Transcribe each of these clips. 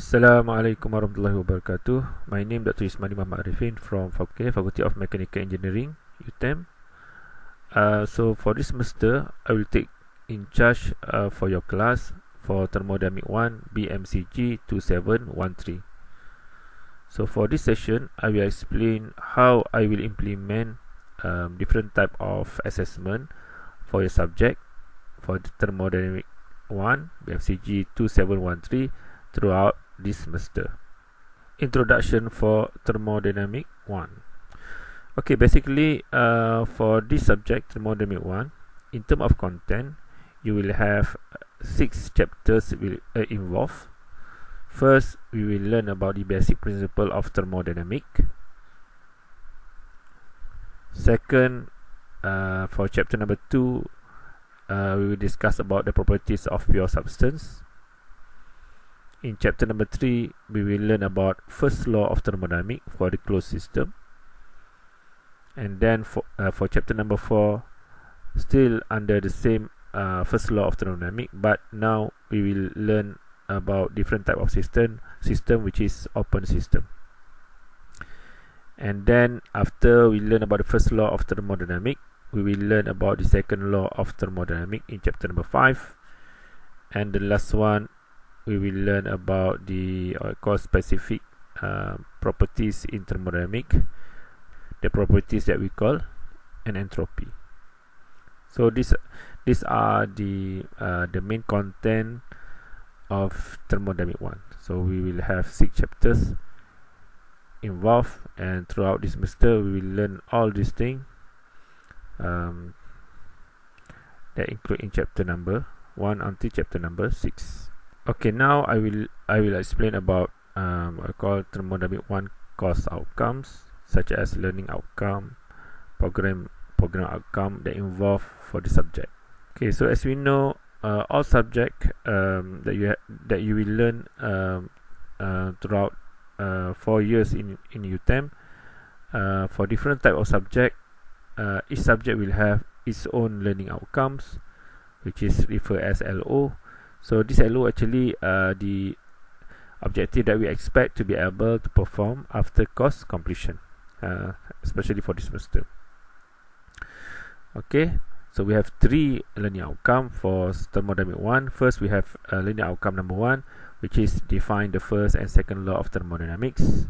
Assalamualaikum warahmatullahi wabarakatuh. My name Dr. Yusmady from Faculty of Mechanical Engineering, UTEM. So for this semester, I will take in charge for your class for Thermodynamic 1 BMCG 2713. So for this session, I will explain how I will implement different type of assessment for your subject for the Thermodynamic 1 BMCG 2713 throughout this semester. Introduction for Thermodynamic 1. Okay, basically for this subject, Thermodynamic 1, in terms of content, you will have 6 chapters will involved. First, we will learn about the basic principle of thermodynamic. Second, for chapter number 2, we will discuss about the properties of pure substance. In chapter number 3, we will learn about first law of thermodynamics for the closed system. And then for chapter number 4, still under the same first law of thermodynamics, but now we will learn about different type of system which is open system. And then after we learn about the first law of thermodynamics, we will learn about the second law of thermodynamics in chapter number 5. And the last one, we will learn about the specific properties in thermodynamics, the properties that we call an entropy. So these are the main content of Thermodynamic 1. So we will have 6 chapters involved, and throughout this semester we will learn all these things that include in chapter number 1 until chapter number 6. Okay, now I will explain about what I call Thermodynamic 1 course outcomes, such as learning outcome, program outcome that involve for the subject. Okay, so as we know, all subject that you will learn throughout 4 years in UTEM, for different type of subject, each subject will have its own learning outcomes, which is referred as LO. So this LO actually the objective that we expect to be able to perform after course completion, especially for this semester. Okay, so we have 3 learning outcome for Thermodynamic 1. First, we have learning outcome number 1, which is define the first and second law of thermodynamics.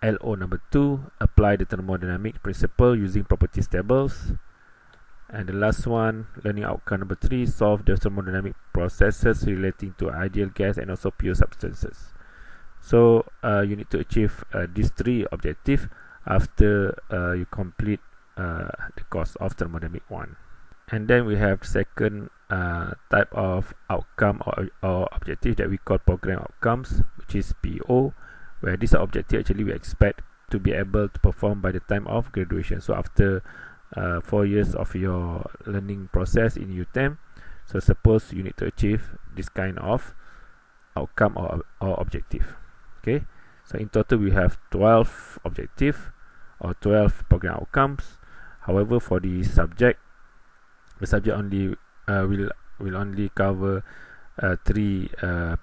LO number 2, apply the thermodynamic principle using properties tables. And the last one, learning outcome number 3, solve the thermodynamic processes relating to ideal gas and also pure substances. So you need to achieve these 3 objectives after you complete the course of Thermodynamic 1. And then we have second type of outcome or objective that we call program outcomes, which is PO, where this objective actually we expect to be able to perform by the time of graduation. So after 4 years of your learning process in UTEM, so suppose you need to achieve this kind of outcome or objective. Okay, so in total we have 12 objective or 12 program outcomes. However, for the subject only will only cover 3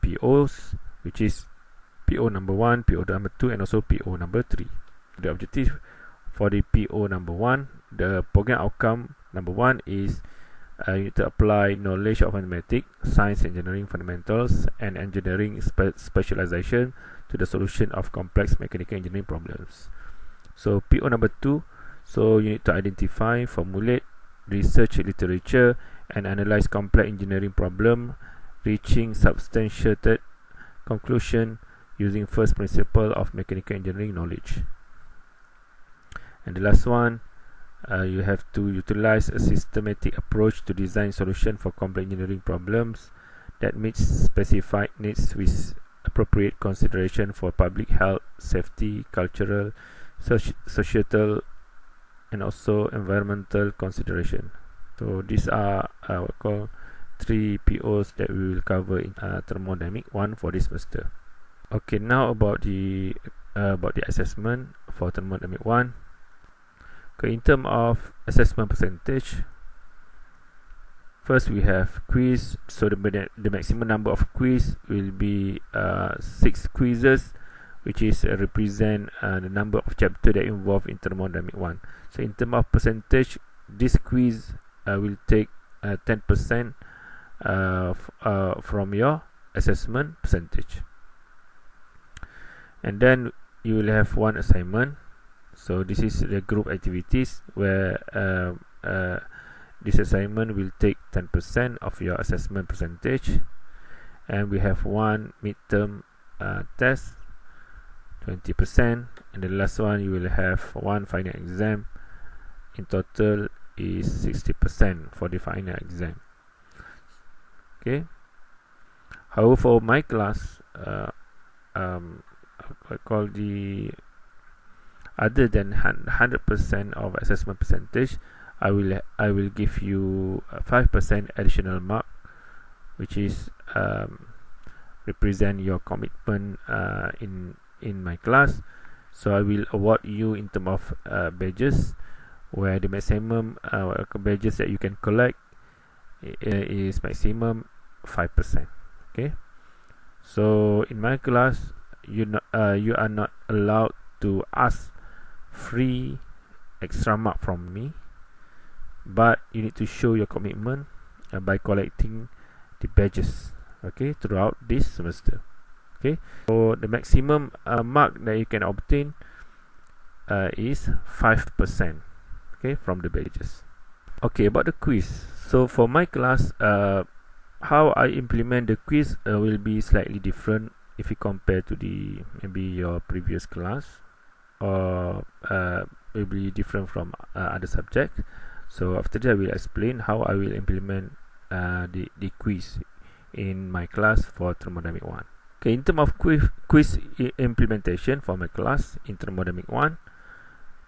POs, which is PO number 1, PO number 2, and also PO number 3. The objective for the PO number 1, the program outcome number 1 is you need to apply knowledge of mathematics, science, engineering fundamentals, and engineering specialization to the solution of complex mechanical engineering problems. So PO number 2, so you need to identify, formulate, research literature, and analyze complex engineering problem, reaching substantiated conclusion using first principle of mechanical engineering knowledge. And the last one, you have to utilize a systematic approach to design solution for complex engineering problems that meets specified needs with appropriate consideration for public health, safety, cultural, societal, and also environmental consideration. So these are what we call 3 POs that we will cover in Thermodynamic 1 for this semester. Okay, now about the assessment for Thermodynamic 1. Okay, in terms of assessment percentage, First we have quiz, so the maximum number of quiz will be 6 quizzes, which is represent the number of chapter that involve in thermodynamic 1. So in terms of percentage, this quiz will take 10% from your assessment percentage. And then you will have one assignment. So this is the group activities where this assignment will take 10% of your assessment percentage. And we have one midterm test, 20%, and the last one you will have one final exam. In total is 60% for the final exam. Okay. However, for my class, I call the other than 100% of assessment percentage, I will give you 5% additional mark, which is represent your commitment in my class. So I will award you in terms of badges, where the maximum badges that you can collect is maximum 5%. Okay. So in my class, you are not allowed to ask free extra mark from me, but you need to show your commitment by collecting the badges, okay, throughout this semester. Okay, so the maximum mark that you can obtain is 5%, okay, from the badges. Okay, about the quiz. So for my class, how I implement the quiz will be slightly different if you compare to the maybe your previous class, or will be different from other subjects. So after that I will explain how I will implement the quiz in my class for thermodynamic 1. Okay, in terms of quiz implementation for my class in thermodynamic 1,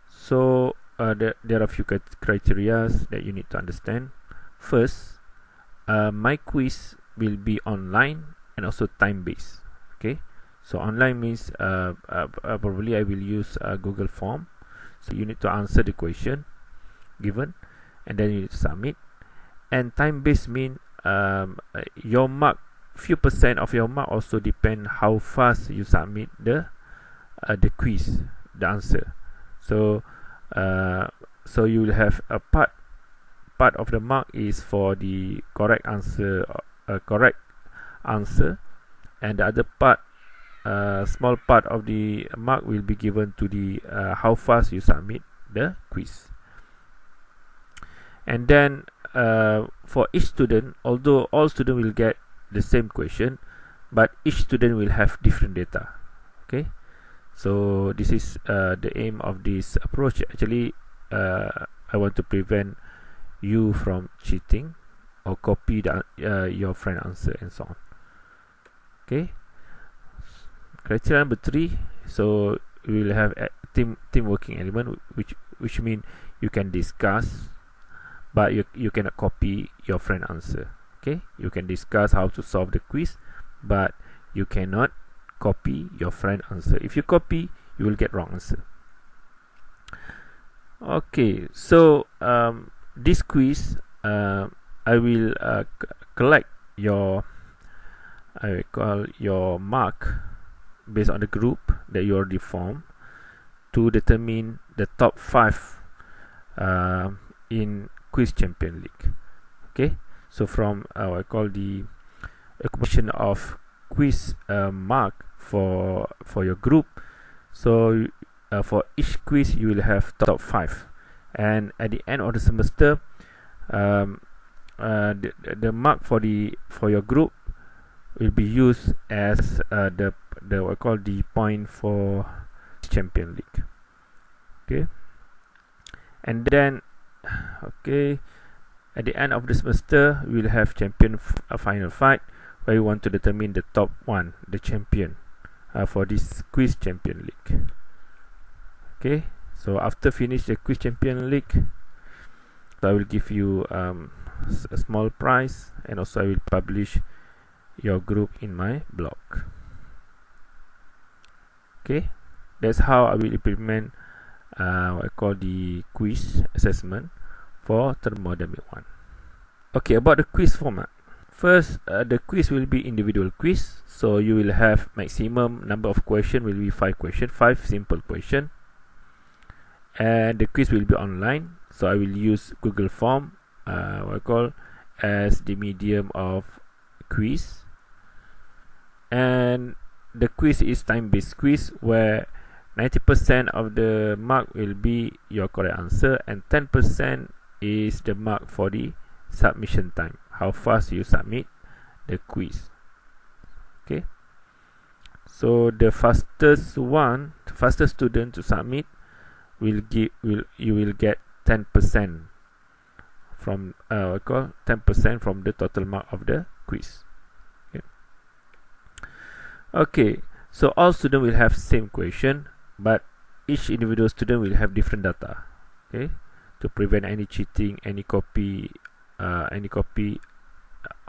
so there are a few criteria that you need to understand. First, my quiz will be online and also time based. Okay, so online means probably I will use a Google form. So you need to answer the question given, and then you need to submit. And time based mean your mark, few percent of your mark also depend how fast you submit the quiz, the answer. So so you will have a part of the mark is for the correct answer, and the other part, small part of the mark will be given to the how fast you submit the quiz. And then for each student, although all students will get the same question, but each student will have different data. Okay, so this is the aim of this approach. Actually, I want to prevent you from cheating or copy your friend answer and so on. Okay, criteria number 3. So we will have a team working element, which mean you can discuss, but you cannot copy your friend answer. Okay, you can discuss how to solve the quiz, but you cannot copy your friend answer. If you copy, you will get wrong answer. Okay, so this quiz, I will collect your mark based on the group that you already formed to determine the top 5 in Quiz Champion League. Okay, so from I call the accumulation of quiz mark for your group. So for each quiz you will have top 5, and at the end of the semester, the mark for your group will be used as the what I call the point for Champion League. Okay, and then at the end of the semester we will have champion final fight, where we want to determine the top 1, the champion for this Quiz Champion League. Okay, so after finish the Quiz Champion League, so I will give you a small prize, and also I will publish your group in my blog. Okay, that's how I will implement what I call the quiz assessment for thermodynamic 1. Okay, about the quiz format. First, the quiz will be individual quiz, so you will have maximum number of question will be 5 question, 5 simple question, and the quiz will be online. So I will use Google Form, what I call as the medium of quiz, and the quiz is time-based quiz where 90% of the mark will be your correct answer and 10% is the mark for the submission time, how fast you submit the quiz. Okay, so the fastest student to submit you will get 10% from 10% from the total mark of the quiz. Okay, so all students will have same question, but each individual student will have different data. Okay, to prevent any cheating, any copy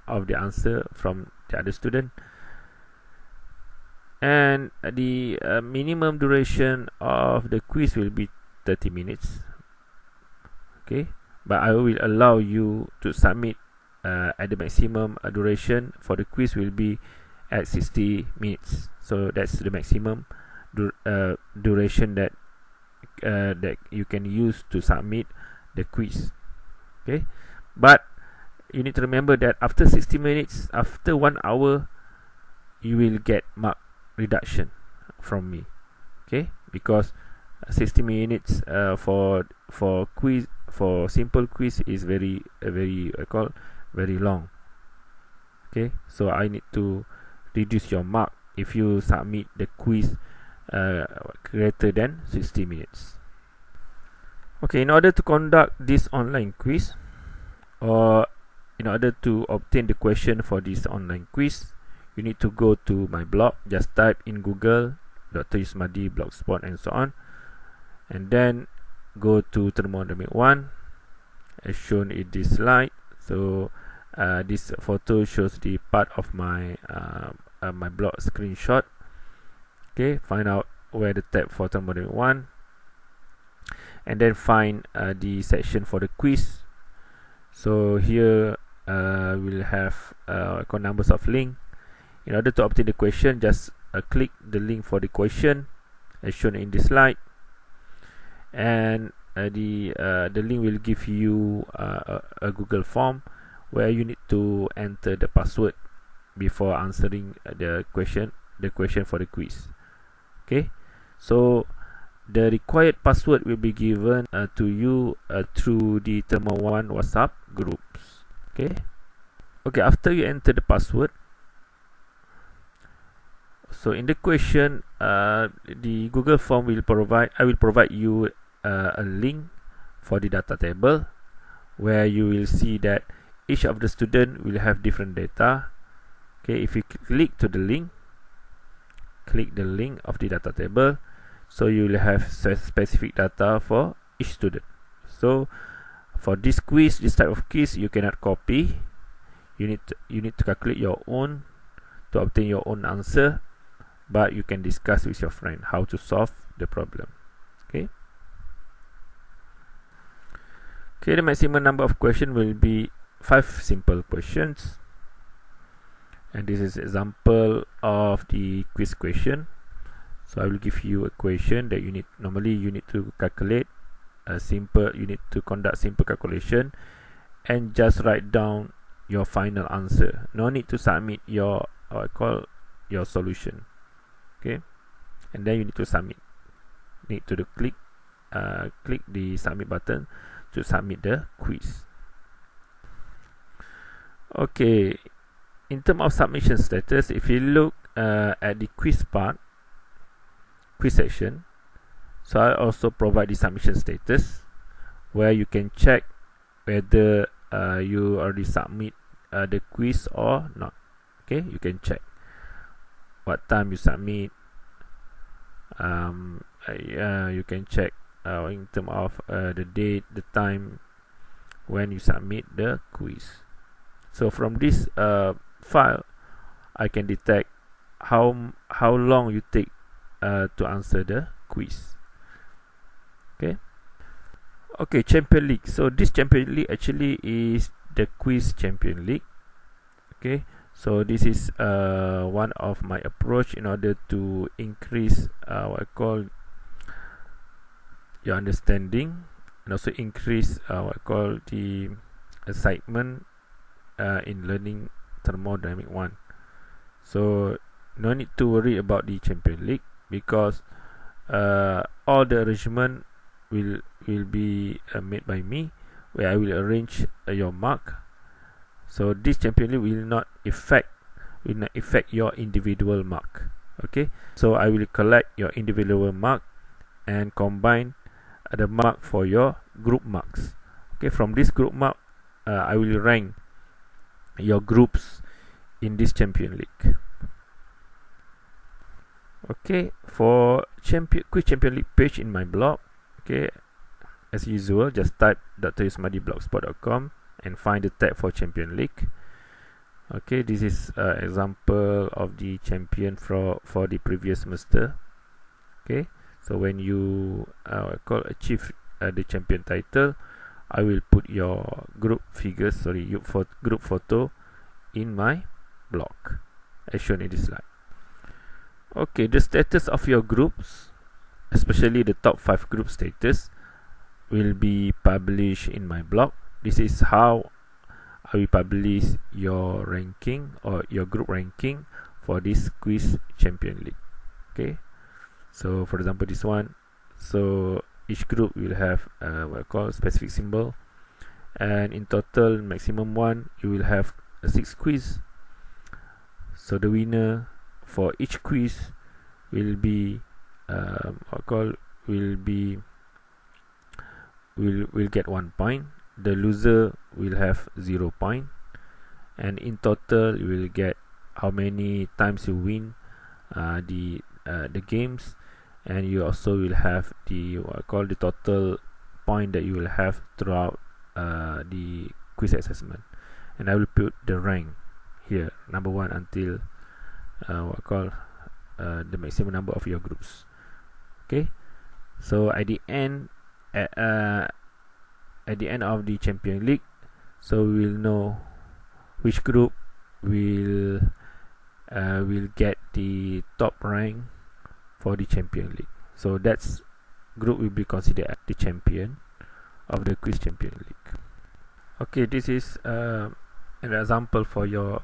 of the answer from the other student. And the minimum duration of the quiz will be 30 minutes. Okay, but I will allow you to submit at the maximum duration for the quiz will be at 60 minutes. So that's the maximum duration that you can use to submit the quiz. Okay, but you need to remember that after 60 minutes, after 1 hour, you will get mark reduction from me. Okay, because 60 minutes for quiz, for simple quiz is very very long. Okay, so I need to reduce your mark if you submit the quiz greater than 60 minutes. Okay, in order to conduct this online quiz, or in order to obtain the question for this online quiz, you need to go to my blog. Just type in Google Dr. Yusmady blogspot and so on, and then go to thermodynamic 1 as shown in this slide. So this photo shows the part of my my blog screenshot. Okay, find out where the tab for thermodynamic 1, and then find the section for the quiz. So here we'll have numbers of link. In order to obtain the question, just click the link for the question as shown in this slide, and the link will give you a Google form where you need to enter the password before answering the question for the quiz. Okay, so the required password will be given to you through the Thermo 1 WhatsApp groups. Okay, after you enter the password, so in the question, the Google form will I will provide you a link for the data table where you will see that each of the student will have different data. Okay, if you click the link of the data table, so you will have specific data for each student. So for this type of quiz, you cannot copy. You need to calculate your own to obtain your own answer, but you can discuss with your friend how to solve the problem. Okay, the maximum number of questions will be 5 simple questions, and this is example of the quiz question. So I will give you a question that you need to calculate you need to conduct simple calculation and just write down your final answer. No need to submit your solution. Okay, and then you need to submit. Need to click the submit button to submit the quiz. Okay, in terms of submission status, if you look at the quiz section, so I also provide the submission status where you can check whether you already submit the quiz or not. Okay, you can check what time you submit. You can check in terms of the date, the time when you submit the quiz. So from this file, I can detect how long you take to answer the quiz. Okay, Champion League. So this Champion League actually is the quiz champion league. Okay, so this is one of my approach in order to increase what I call your understanding, and also increase what I call the excitement in learning thermodynamic 1. So no need to worry about the champion league, because all the arrangement will be made by me, where I will arrange your mark. So this champion league will not affect your individual mark. Okay, so I will collect your individual mark and combine the mark for your group marks. Okay, from this group mark, I will rank your groups in this champion league. Okay, for quiz champion league page in my blog, okay, as usual, just type dryusmady.blogspot.com and find the tab for champion league. Okay, this is example of the champion for the previous semester. Okay, so when you achieve the champion title, I will put your group figures, group photo in my blog as shown in this slide. Okay, the status of your groups, especially the top 5 group status, will be published in my blog. This is how I will publish your ranking or your group ranking for this quiz champion league. Okay, so for example this one, so each group will have what I call specific symbol, and in total maximum one you will have 6 quiz. So the winner for each quiz will be will get 1 point. The loser will have 0 point, and in total you will get how many times you win the games, and you also will have the the total point that you will have throughout the quiz assessment. And I will put the rank here, number 1 until the maximum number of your groups. Okay, so at the end of the champion league, so we will know which group will get the top rank for the champion league. So that's group will be considered as the champion of the quiz champion league. Okay, this is an example for your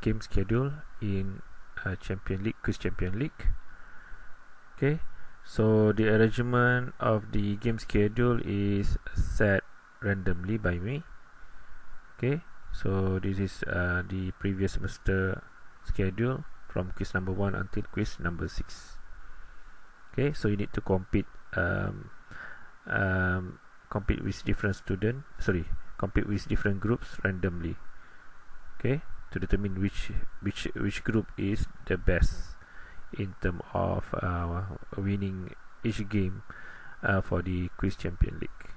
game schedule in champion league, quiz champion league. Okay, so the arrangement of the game schedule is set randomly by me. Okay, so this is the previous semester schedule from quiz number 1 until quiz number 6. Okay, so you need to compete with compete with different groups randomly. Okay, to determine which group is the best in terms of winning each game for the quiz champion league.